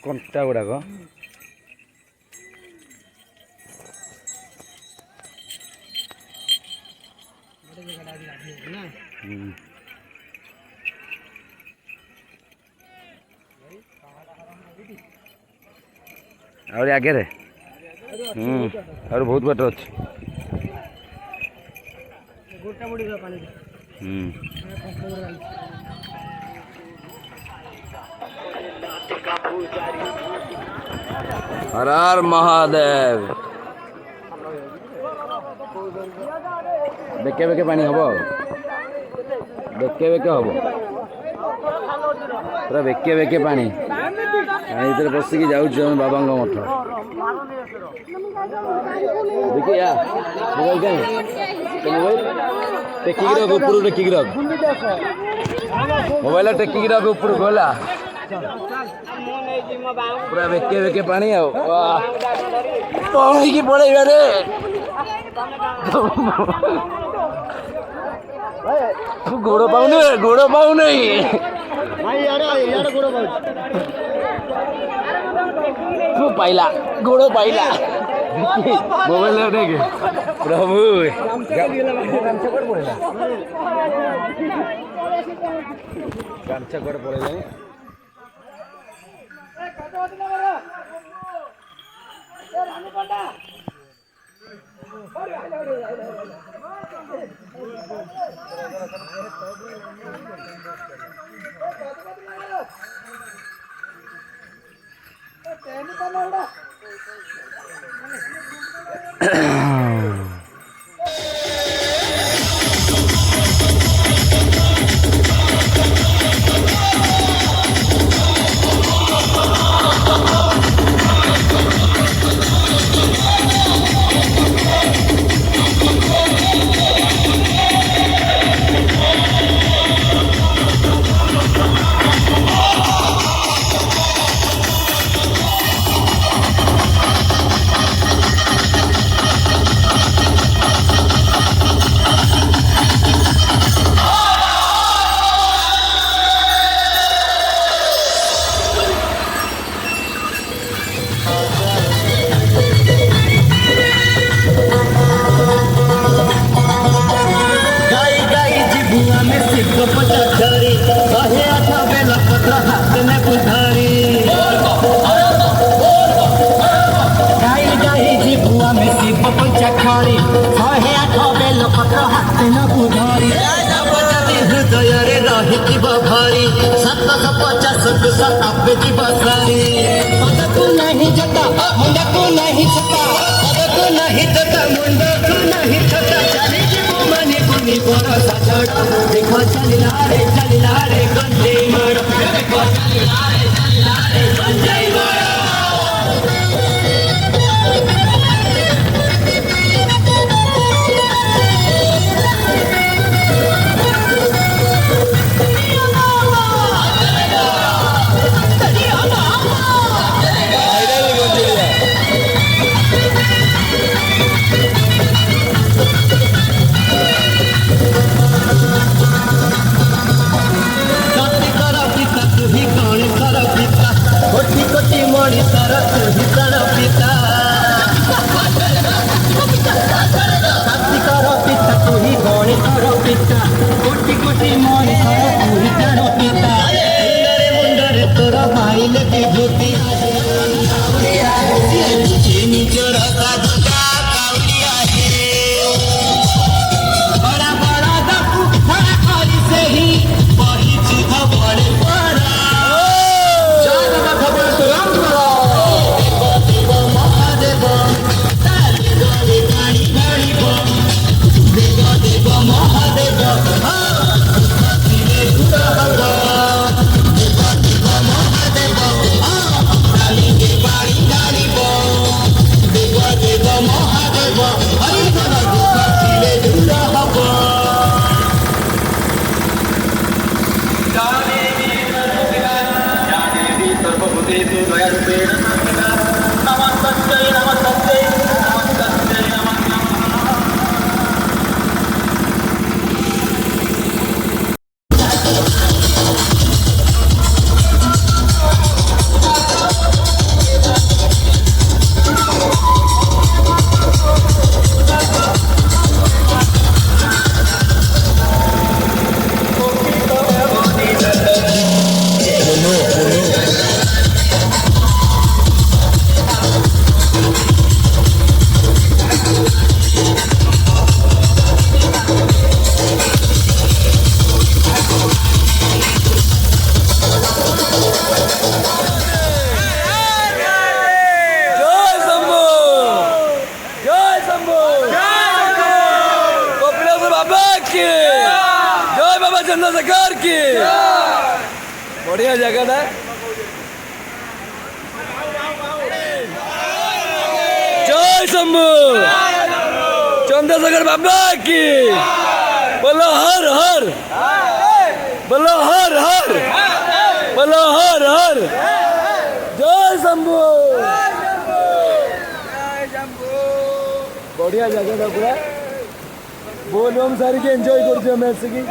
କଣ୍ଟା ଗୁଡ଼ାକ ଆହୁରି ଆଗରେ ଆହୁରି ବହୁତ ବାଟ ଅଛି। हर हर महादेव। बेके बेके पानी हम बेके बेके हम पूरा बेके बेके पानी भर बसिक जाऊँ बाबा मठ देखिए मोबाइल मोबाइल टेकिक रख ऊपर टेकिक रख मोबाइल टेकिक रख ऊपर गला पूरा बेके बेके पानी पड़ी पड़ेगा रे गोड़ पाऊ नहीं पाइला गोड़ पाइला मोबाइल देख प्रभु गामछा कड़े पड़े हृदय रही भारी 750 शताब्दी जीवसारी पद को नहीं जता मुंडा को नहीं छता पद को नहीं जता मुंडा को नहीं छता चली जीवो मनी पुनी बरसा चढ़ देखो चलिला रे गंजे मर देखो चलिला रे गंजे मर কি বঢ়িয়া জায়গাটা জয় শম্ভু চন্দ্রশেখর বাবা কি বলো হর হর বলো হর হর বলো হর হর জয় শম্ভু বঢ়িয়া জায়গাটা পুরা बोलबम सारी के एंजॉय करते हैं मैच की